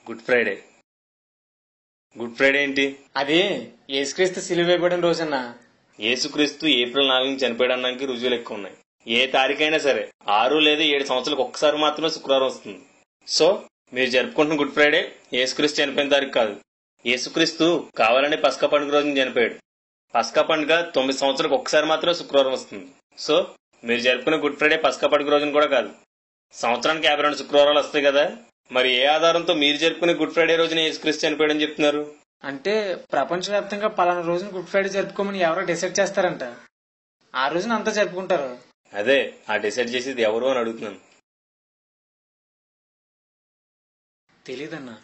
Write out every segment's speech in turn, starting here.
Good Friday. Good Friday ఏంటి? అది యేసుక్రీస్తు సిలువ వేయబడిన రోజన్న. యేసుక్రీస్తు ఏప్రిల్ 4 చనిపోయడానికి రుజువులు ఎక్కువ ఉన్నాయి. ఏ తారీఖైనా సరే 6 లేదా 7 సంవత్సరాలకు ఒక్కసారి మాత్రమే శుక్రవారం వస్తుంది. సో మీరు జరుపుకుంటున్న గుడ్ ఫ్రైడే యేసుక్రీస్తు చనిపోయిన తారీఖు కాదు. యేసుక్రీస్తు కావాలని పస్కా పండుగ రోజున చనిపోయాడు. పస్కా పండుగ 9 సంవత్సరాలకు ఒక్కసారి మాత్రమే శుక్రవారం వస్తుంది. సో మీరు జరుపుకునే గుడ్ ఫ్రైడే పస్కా పండుగ రోజున కూడా కాదు. సంవత్సరానికి 52 శుక్రవారాలు వస్తాయి కదా, మరి ఏ ఆధారంతో మీరు జరుపుకునే గుడ్ ఫ్రైడే రోజున యేసుక్రీస్తు చనిపోయాడని చెప్తున్నారు? అంటే ప్రపంచవ్యాప్తంగా పలానా రోజున గుడ్ ఫ్రైడే జరుపుకోమని ఎవరో డిసైడ్ చేస్తారంట. ఆ రోజున అంతా జరుపుకుంటారు. అదే ఆ డిసైడ్ చేసేది ఎవరు అని అడుగుతున్నాను. తెలీదన్నా.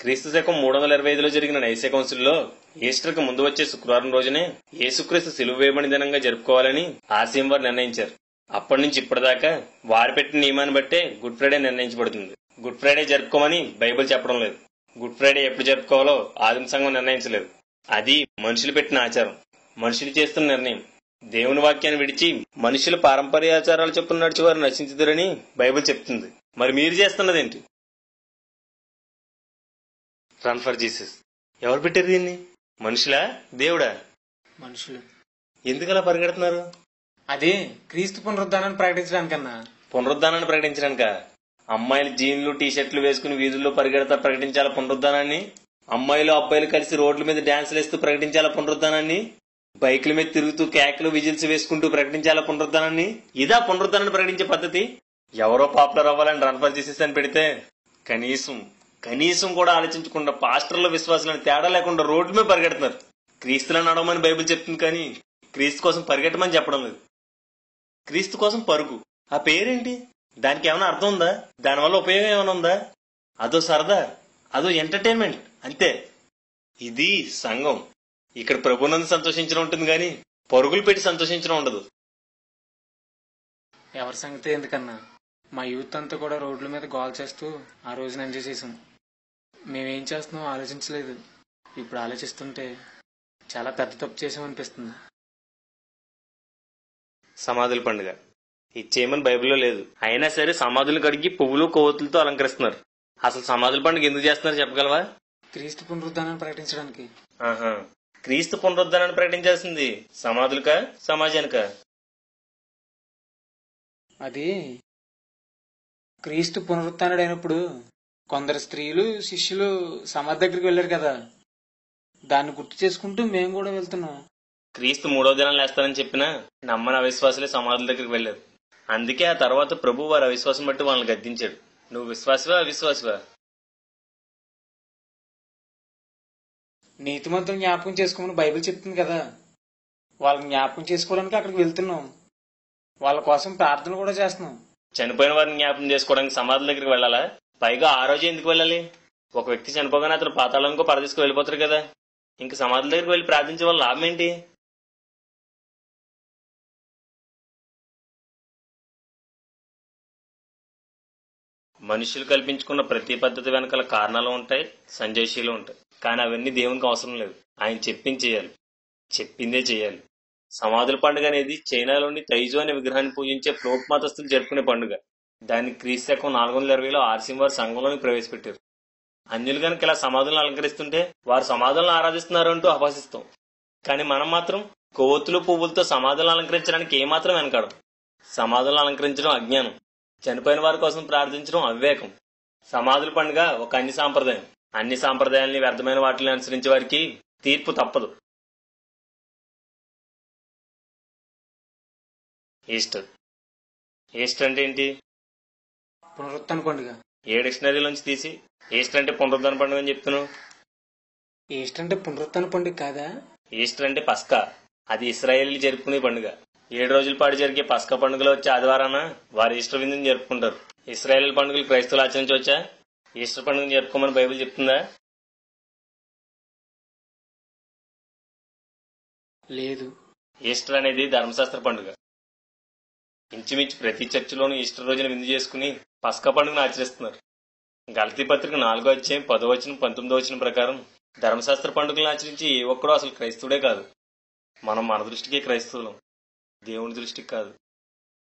క్రీస్తు శకం 325లో జరిగిన నైసే కౌన్సిల్లో ఈస్టర్ కు ముందు వచ్చే శుక్రవారం రోజునే యేసుక్రీస్తు సిలువ వేయబడిన దినంగా జరుపుకోవాలని ఆర్సీఎం వారు నిర్ణయించారు. అప్పటి నుంచి ఇప్పటిదాకా వారు పెట్టిన నియమాన్ని బట్టే గుడ్ ఫ్రైడే నిర్ణయించబడుతుంది. గుడ్ ఫ్రైడే జరుపుకోమని బైబిల్ చెప్పడం లేదు. గుడ్ ఫ్రైడే ఎప్పుడు జరుపుకోవాలో ఆదిమ సంఘం నిర్ణయించలేదు. అది మనుషులు పెట్టిన ఆచారం, మనుషులు చేస్తున్న నిర్ణయం. దేవుని వాక్యాన్ని విడిచి మనుషుల పారంపర్యాచారాలు చొప్పున నడిచేవారు నశించుదురని బైబిల్ చెప్తుంది. మరి మీరు చేస్తున్నదేంటి? Run for Jesus. ఎవరు పెట్టారు దీన్ని? మనుషులా దేవుడా? మనుషులు. ఎందుకలా పరిగెడుతున్నారు? అదే క్రీస్తు పునరుద్ధానాన్ని ప్రకటించడానికన్నా. పునరుద్ధానాన్ని ప్రకటించడానిక? అమ్మాయిలు జీన్లు టీషర్ట్లు వేసుకుని వీధుల్లో పరిగెడతా ప్రకటించాల పునరుద్ధానాన్ని? అమ్మాయిలు అబ్బాయిలు కలిసి రోడ్ల మీద డాన్సులు వేస్తూ ప్రకటించాల పునరుద్ధానాన్ని? బైకుల మీద తిరుగుతూ కేకలు విజిల్స్ వేసుకుంటూ ప్రకటించాల పునరుద్ధానాన్ని? ఇదా పునరుద్ధానాన్ని ప్రకటించే పద్ధతి? ఎవరో పాపులర్ అవ్వాలని రన్ ఫర్ జీసస్ అని పెడితే కనీసం కూడా ఆలోచించకుండా పాస్టర్ల విశ్వాసాలను తేడా లేకుండా రోడ్ల మీద పరిగెడుతున్నారు. క్రీస్తులను నడవమని బైబిల్ చెప్తుంది, కానీ క్రీస్తు కోసం పరిగెట్టమని చెప్పడం లేదు. క్రీస్తు కోసం పరుగు, ఆ పేరేంటి? దానికి ఏమైనా అర్థం ఉందా? దానివల్ల ఉపయోగం ఏమైనా ఉందా? అదో సరదా, అదో ఎంటర్టైన్మెంట్ అంతే. ఇది సంఘం. ఇక్కడ ప్రభునందు సంతోషించడం ఉంటుంది, కానీ పరుగులు పెట్టి సంతోషించడం ఉండదు. ఎవరి సంగతి ఎందుకన్నా, మా యూత్ అంతా కూడా రోడ్ల మీద గోల్ చేస్తూ ఆ రోజున ఎంజాయ్ చేసాం. మేమేం చేస్తున్నాం ఆలోచించలేదు. ఇప్పుడు ఆలోచిస్తుంటే చాలా పెద్ద తప్పు చేసామనిపిస్తుంది. సమాధుల పండుగ ఇచ్చేయమని బైబిల్లో లేదు. అయినా సరే సమాధులు కడిగి పువ్వులు కొవ్వొత్తులతో అలంకరిస్తున్నారు. అసలు సమాధుల పండుగ ఎందుకు చేస్తున్నారు చెప్పగలవా? క్రీస్తు పునరుద్ధానాన్ని ప్రకటించడానికి. క్రీస్తు పునరుద్ధానాన్ని ప్రకటించాల్సింది సమాధులకా సమాజానికా? అది క్రీస్తు పునరుత్థానుడైనప్పుడు కొందరు స్త్రీలు శిష్యులు సమాధి దగ్గరికి వెళ్లారు కదా, దాన్ని గుర్తు చేసుకుంటూ మేము కూడా వెళ్తున్నాం. క్రీస్తు 3వ దినం లేస్తానని చెప్పినా నమ్మని అవిశ్వాసులే సమాధుల దగ్గరికి వెళ్లారు. అందుకే ఆ తర్వాత ప్రభు వారి అవిశ్వాసం బట్టి వాళ్ళని గద్దించాడు. నువ్వు విశ్వాసవా అవిశ్వాసవా? నీతిమంతులు జ్ఞాపకం చేసుకోమని బైబిల్ చెప్తుంది కదా, వాళ్ళని జ్ఞాపకం చేసుకోవడానికి అక్కడికి వెళ్తున్నాం. వాళ్ళ కోసం ప్రార్థన కూడా చేస్తున్నాం. చనిపోయిన వారిని జ్ఞాపకం చేసుకోవడానికి సమాధుల దగ్గరికి వెళ్ళాలా? పైగా ఆ రోజు ఎందుకు వెళ్ళాలి? ఒక వ్యక్తి చనిపోగానే అతను పాతాళంకో పరదేశకు వెళ్ళిపోతారు కదా, ఇంక సమాధుల దగ్గరికి వెళ్ళి ప్రార్థించే వాళ్ళ లాభం ఏంటి? మనుషులు కల్పించుకున్న ప్రతి పద్ధతి వెనకాల కారణాలు ఉంటాయి, సంజయశీలు ఉంటాయి. కానీ అవన్నీ దేవునికి అవసరం లేదు. ఆయన చెప్పింది చేయాలి, చెప్పిందే చేయాలి. సమాధుల పండుగ అనేది చైనాలోని తైజు అనే విగ్రహాన్ని పూజించే ఫ్లోట్ మతస్థులు జరుపుకునే పండుగ. దాన్ని క్రీస్తు శకం 420లో ఆర్సీఎం వారు సంఘంలోని ప్రవేశపెట్టారు. అన్యులు కనుక ఇలా సమాధులను అలంకరిస్తుంటే వారు సమాధులను ఆరాధిస్తున్నారు అంటూ అపహసిస్తాం. కానీ మనం మాత్రం కొవ్వొత్తులు పువ్వులతో సమాధులను అలంకరించడానికి ఏమాత్రం వెనకాడం. సమాధులను అలంకరించడం అజ్ఞానం, చనిపోయిన వారి కోసం ప్రార్థించడం అవివేకం. సమాధుల పండుగ ఒక అన్ని సాంప్రదాయం. అన్ని సాంప్రదాయాల్ని వ్యర్థమైన వాటిని అనుసరించే వారికి తీర్పు తప్పదు. ఈస్టర్ అంటే ఏంటి? పునరుత్థాన పండుగ. ఏ డిక్షనరీలోంచి తీసి ఈస్టర్ అంటే పునరుద్ధాన పండుగ అని చెప్తున్నావు? ఈస్టర్ అంటే పునరుత్థాన పండుగ కాదా? ఈస్టర్ అంటే పస్కా. అది ఇశ్రాయేలీలు జరుపుకునే పండుగ. 7 రోజుల పాటు జరిగే పస్కా పండుగలో వచ్చే ఆదివారాన వారు ఈస్టర్ విందుని జరుపుకుంటారు. ఇశ్రాయేల్ పండుగలు క్రైస్తవులు ఆచరించవచ్చా? ఈస్టర్ పండుగను జరుపుకోమని బైబిల్ చెప్తుందా? లేదు. ఈస్టర్ అనేది ధర్మశాస్త్ర పండుగ. ఇంచుమించు ప్రతి చర్చిలోనూ ఈస్టర్ రోజున విందు చేసుకుని పస్కా పండుగను ఆచరిస్తున్నారు. గలతీ పత్రిక 4వ అధ్యాయం 10వ వచనం 19వ వచనం ప్రకారం ధర్మశాస్త్ర పండుగలను ఆచరించి ఏ ఒక్కడో అసలు క్రైస్తవుడే కాదు. మనం మన దృష్టికి క్రైస్తవులం, దేవుని దృష్టికి కాదు.